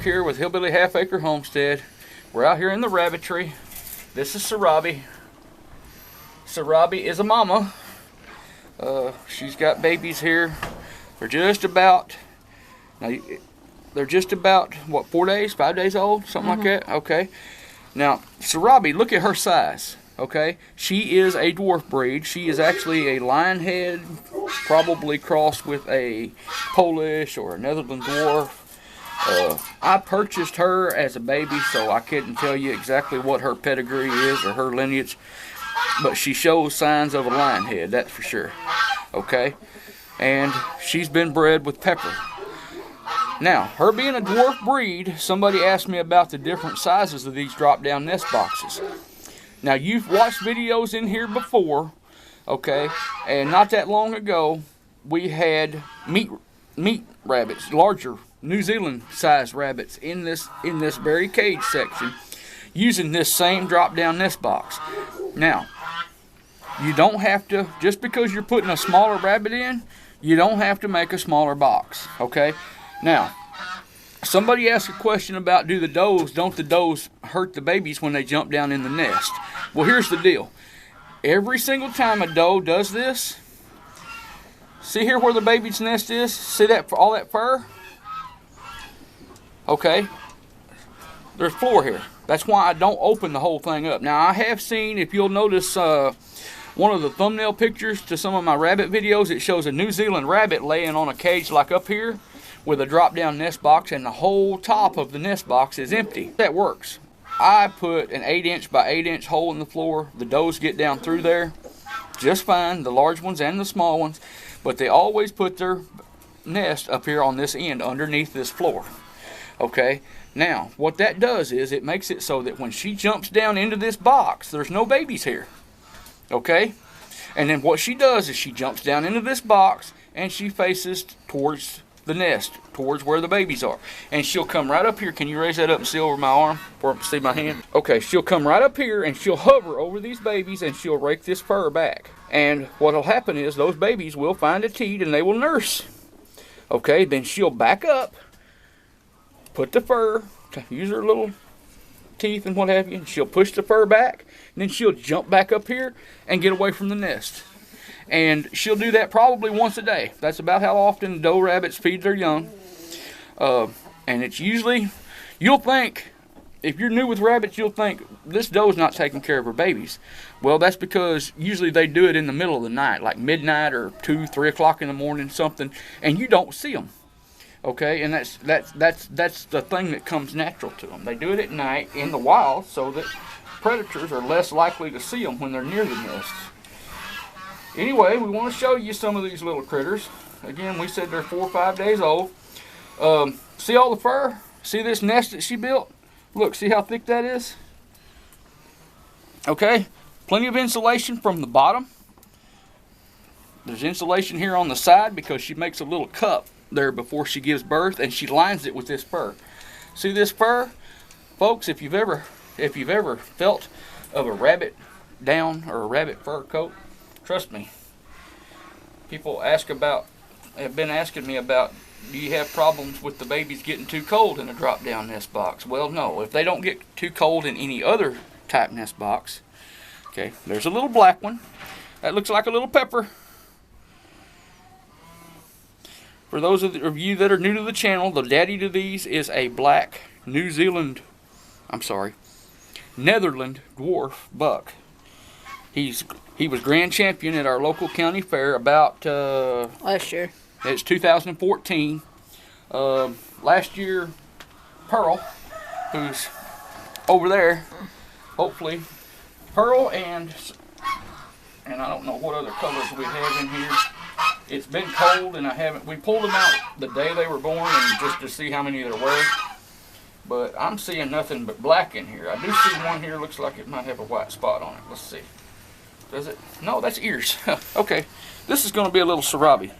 here with Hillbilly Half Acre Homestead. We're out here in the rabbitry. This is Sarabi. Sarabi is a mama. She's got babies here. They're just about, what, 4 days, 5 days old, something like that. Okay. Now, Sarabi, look at her size. Okay, she is a dwarf breed. She is actually a Lionhead, probably crossed with a Polish or a Netherland dwarf. I purchased her as a baby, so I couldn't tell you exactly what her pedigree is or her lineage, but she shows signs of a Lionhead, that's for sure. Okay, and she's been bred with Pepper. Now, her being a dwarf breed, somebody asked me about the different sizes of these drop-down nest boxes. Now, you've watched videos in here before, okay, and not that long ago, we had meat rabbits, larger New Zealand sized rabbits in this very cage section using this same drop-down nest box. Now, you don't have to, just because you're putting a smaller rabbit in, you don't have to make a smaller box, okay? Now, somebody asked a question about don't the does hurt the babies when they jump down in the nest? Well, here's the deal. Every single time a doe does this, see here where the baby's nest is? See that, all that fur? Okay, there's floor here. That's why I don't open the whole thing up. Now, I have seen, if you'll notice, one of the thumbnail pictures to some of my rabbit videos, it shows a New Zealand rabbit laying on a cage like up here with a drop-down nest box, and the whole top of the nest box is empty. That works. I put an 8" by 8" hole in the floor. The does get down through there just fine, the large ones and the small ones, but they always put their nest up here on this end underneath this floor. Okay, now what that does is it makes it so that when she jumps down into this box, there's no babies here. Okay, and then what she does is she jumps down into this box and she faces towards the nest, towards where the babies are, and she'll come right up here. Can you raise that up and see over my arm for them to see my hand? Okay, she'll come right up here and she'll hover over these babies and she'll rake this fur back, and what'll happen is those babies will find a teat and they will nurse. Okay, then she'll back up, put the fur, use her little teeth and what have you, and she'll push the fur back, and then she'll jump back up here and get away from the nest. And she'll do that probably once a day. That's about how often doe rabbits feed their young. And it's usually, you'll think, if you're new with rabbits, you'll think this doe's not taking care of her babies. Well, that's because usually they do it in the middle of the night, like midnight or 2, 3 o'clock in the morning, something, and you don't see them. Okay, and that's the thing that comes natural to them. They do it at night in the wild so that predators are less likely to see them when they're near the nests. Anyway, we want to show you some of these little critters. Again, we said they're 4 or 5 days old. See all the fur? See this nest that she built? Look, see how thick that is? Okay, plenty of insulation from the bottom. There's insulation here on the side because she makes a little cup there before she gives birth, and she lines it with this fur. See this fur? Folks, if you've ever felt of a rabbit down or a rabbit fur coat, trust me, people have been asking me about, do you have problems with the babies getting too cold in a drop-down nest box? Well, no. If they don't get too cold in any other type nest box, okay, there's a little black one. That looks like a little pepper. For those of you that are new to the channel, the daddy to these is a black Netherland dwarf buck. He was grand champion at our local county fair about last year. It's 2014. Last year, Pearl, who's over there, hopefully, Pearl and I don't know what other colors we have in here. It's been cold and we pulled them out the day they were born and just to see how many there were. But I'm seeing nothing but black in here. I do see one here, looks like it might have a white spot on it. Let's see. Does it? No, that's ears. Okay, this is going to be a little Sarabi.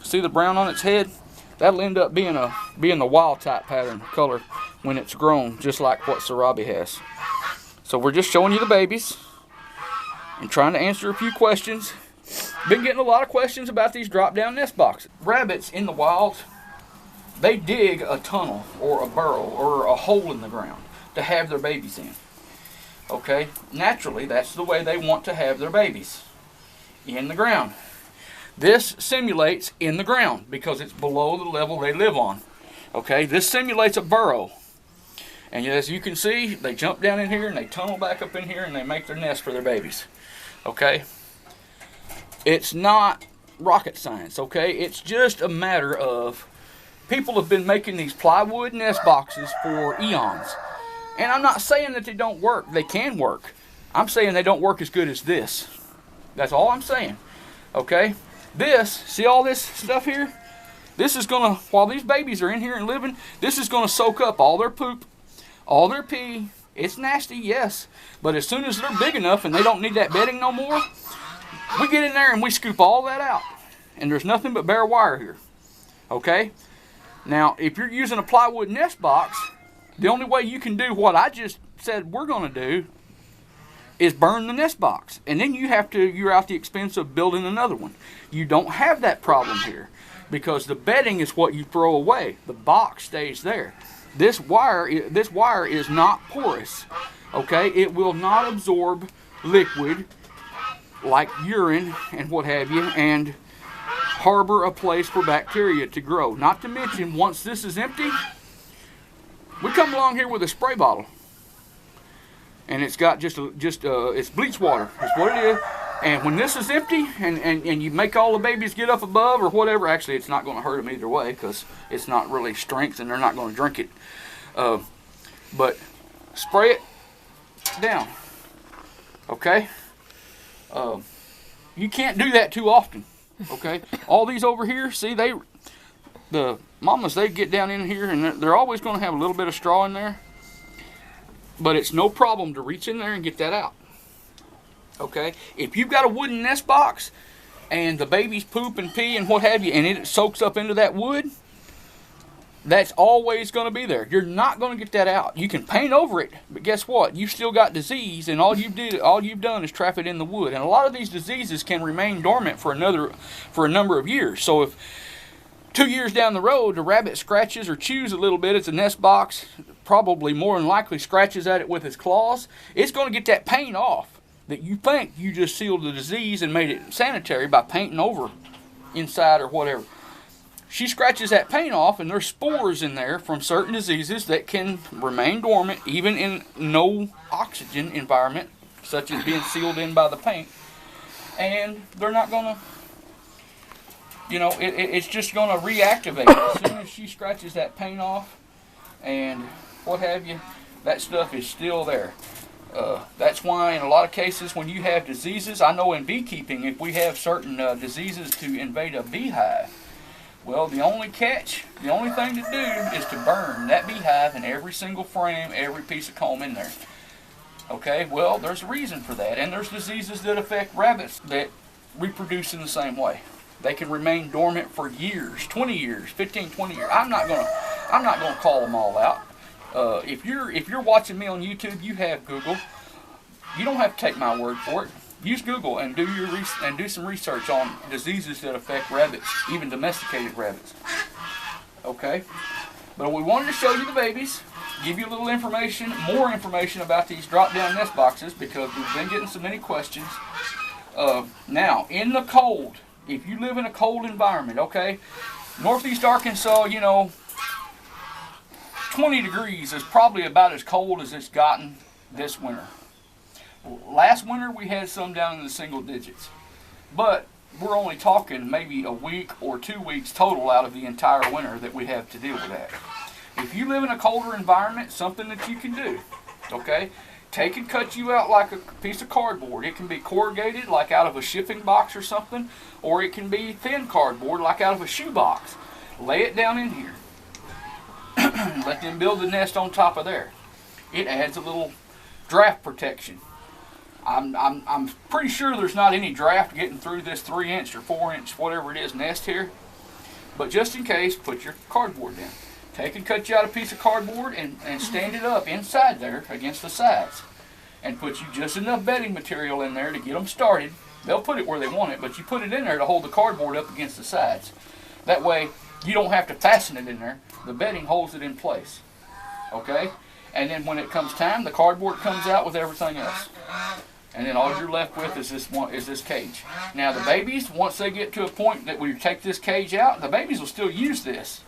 See the brown on its head? That'll end up being the wild type pattern color when it's grown, just like what Sarabi has. So we're just showing you the babies and trying to answer a few questions. Been getting a lot of questions about these drop-down nest boxes. Rabbits in the wild, they dig a tunnel or a burrow or a hole in the ground to have their babies in. Okay, naturally, that's the way they want to have their babies, in the ground. This simulates in the ground because it's below the level they live on. Okay, this simulates a burrow. And as you can see, they jump down in here and they tunnel back up in here and they make their nest for their babies. Okay, it's not rocket science. Okay, it's just a matter of people have been making these plywood nest boxes for eons. And I'm not saying that they don't work. They can work. I'm saying they don't work as good as this. That's all I'm saying. Okay? This, see all this stuff here? This is going to, while these babies are in here and living, this is going to soak up all their poop, all their pee. It's nasty, yes. But as soon as they're big enough and they don't need that bedding no more, we get in there and we scoop all that out. And there's nothing but bare wire here. Okay? Now, if you're using a plywood nest box, the only way you can do what I just said we're going to do is burn the nest box. And then you're out the expense of building another one. You don't have that problem here because the bedding is what you throw away. The box stays there. This wire is not porous. Okay? It will not absorb liquid like urine and what have you and harbor a place for bacteria to grow. Not to mention, once this is empty, we come along here with a spray bottle, and it's got it's bleach water. That's what it is. And when this is empty, and you make all the babies get up above or whatever, actually it's not going to hurt them either way because it's not really strength, and they're not going to drink it. But spray it down. Okay. You can't do that too often. Okay. All these over here, see the mamas, they get down in here and they're always going to have a little bit of straw in there. But it's no problem to reach in there and get that out. Okay? If you've got a wooden nest box and the babies poop and pee and what have you, and it soaks up into that wood, that's always going to be there. You're not going to get that out. You can paint over it, but guess what? You've still got disease, and all you've done is trap it in the wood. And a lot of these diseases can remain dormant for a number of years. So if 2 years down the road, the rabbit scratches or chews a little bit at the nest box, probably more than likely scratches at it with his claws, it's going to get that paint off that you think you just sealed the disease and made it sanitary by painting over inside or whatever. She scratches that paint off, and there's spores in there from certain diseases that can remain dormant even in no oxygen environment, such as being sealed in by the paint. And they're not going to, it's just going to reactivate as soon as she scratches that paint off and what have you. That stuff is still there. That's why in a lot of cases when you have diseases, I know in beekeeping, if we have certain diseases to invade a beehive, well, the only thing to do is to burn that beehive and every single frame, every piece of comb in there. Okay, well, there's a reason for that. And there's diseases that affect rabbits that reproduce in the same way. They can remain dormant for years, 20 years, 15, 20 years. I'm not gonna call them all out. If you're watching me on YouTube, you have Google. You don't have to take my word for it. Use Google and do some research on diseases that affect rabbits, even domesticated rabbits. Okay? But we wanted to show you the babies, give you a little information, more information about these drop-down nest boxes because we've been getting so many questions. Now, in the cold, if you live in a cold environment, okay, Northeast Arkansas, 20 degrees is probably about as cold as it's gotten this winter. Last winter we had some down in the single digits, but we're only talking maybe a week or 2 weeks total out of the entire winter that we have to deal with that. If you live in a colder environment, something that you can do, okay, take and cut you out like a piece of cardboard. It can be corrugated like out of a shipping box or something, or it can be thin cardboard like out of a shoe box. Lay it down in here. Let them build the nest on top of there. It adds a little draft protection. I'm pretty sure there's not any draft getting through this 3-inch or 4-inch, whatever it is, nest here. But just in case, put your cardboard down. Take and cut you out a piece of cardboard and stand it up inside there against the sides. And put you just enough bedding material in there to get them started. They'll put it where they want it, but you put it in there to hold the cardboard up against the sides. That way, You don't have to fasten it in there. The bedding holds it in place. Okay? And then when it comes time, the cardboard comes out with everything else. And then all you're left with is this cage. Now the babies, once they get to a point that we take this cage out, the babies will still use this.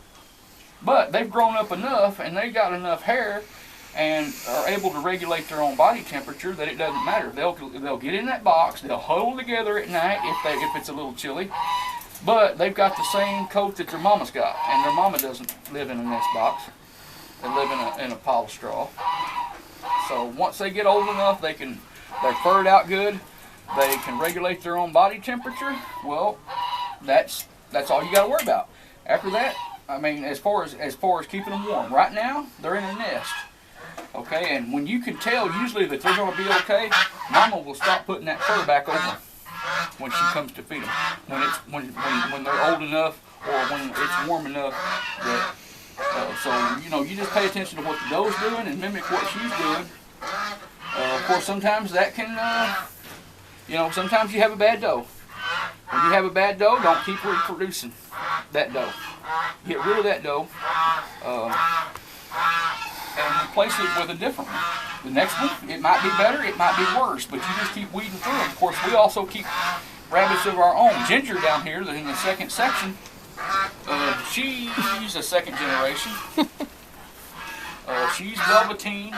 But they've grown up enough and they got enough hair and are able to regulate their own body temperature that it doesn't matter. They'll get in that box, they'll huddle together at night if it's a little chilly. But they've got the same coat that their mama's got, and their mama doesn't live in a nest box. They live in a pile of straw. So once they get old enough, they're furred out good. They can regulate their own body temperature. Well, that's all you got to worry about. After that, I mean, as far as keeping them warm, right now they're in a nest. Okay, and when you can tell usually that they're going to be okay, Mama will stop putting that fur back over when she comes to feed them. When they're old enough or when it's warm enough that. So you just pay attention to what the doe's doing and mimic what she's doing. Of course, sometimes that can, sometimes you have a bad doe. When you have a bad doe, don't keep reproducing that doe. Get rid of that doe and replace it with a different one. The next one, it might be better, it might be worse, but you just keep weeding through them. Of course, we also keep rabbits of our own. Ginger down here, in the second section, she's a second generation. She's Velveteen.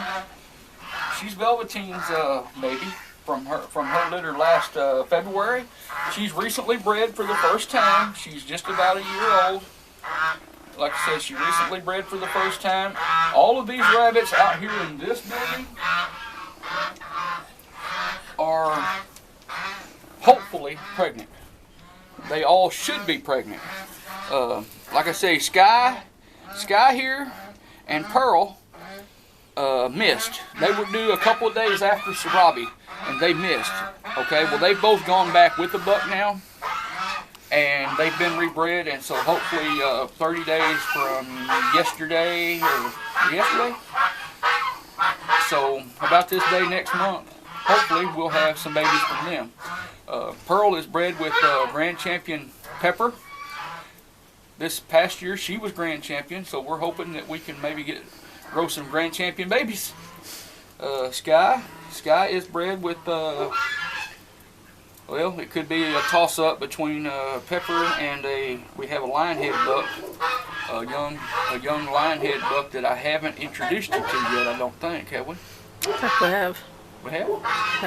She's Velveteen's baby from her litter last February. She's recently bred for the first time. She's just about a year old. Like I said, she recently bred for the first time. All of these rabbits out here in this building are hopefully pregnant. They all should be pregnant. Like I say, Sky here and Pearl missed. They were due a couple of days after Sarabi, and they missed. Okay, well they've both gone back with the buck now, and they've been rebred, and so hopefully 30 days from yesterday. So about this day next month, hopefully we'll have some babies from them. Pearl is bred with Grand Champion Pepper. This past year she was Grand Champion, so we're hoping that we can maybe grow some Grand Champion babies. Sky is bred with, well, it could be a toss-up between Pepper and we have a Lionhead buck, a young Lionhead buck that I haven't introduced you to yet, I don't think, have we? I think we have. We have?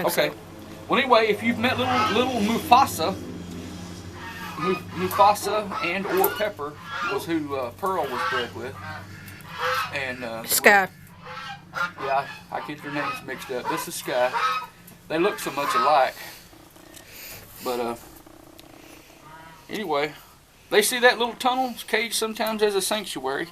Okay. So. Well, anyway, if you've met little Mufasa and or Pepper was who Pearl was bred with. And Sky. Yeah, I get their names mixed up. This is Sky. They look so much alike. But anyway, they see that little tunnel cage sometimes as a sanctuary.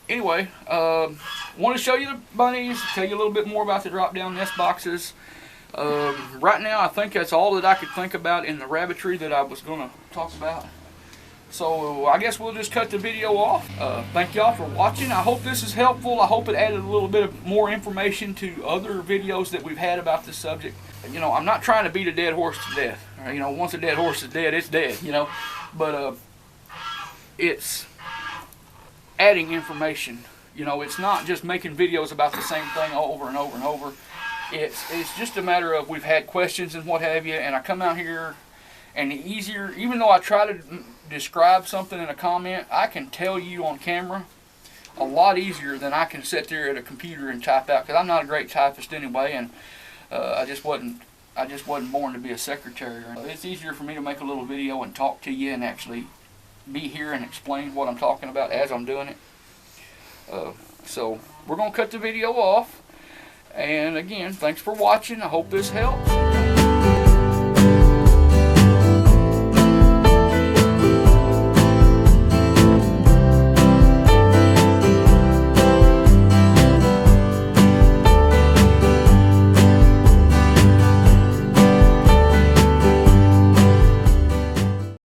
Anyway, want to show you the bunnies, tell you a little bit more about the drop-down nest boxes. Right now, I think that's all that I could think about in the rabbitry that I was going to talk about. So I guess we'll just cut the video off. Thank y'all for watching. I hope this is helpful. I hope it added a little bit of more information to other videos that we've had about this subject. I'm not trying to beat a dead horse to death. Once a dead horse is dead, it's dead, But it's adding information. It's not just making videos about the same thing over and over and over. It's just a matter of we've had questions and what have you, and I come out here and even though I try to describe something in a comment, I can tell you on camera a lot easier than I can sit there at a computer and type out, because I'm not a great typist anyway, and I just wasn't born to be a secretary. It's easier for me to make a little video and talk to you and actually be here and explain what I'm talking about as I'm doing it. So we're going to cut the video off. And again, thanks for watching. I hope this helps.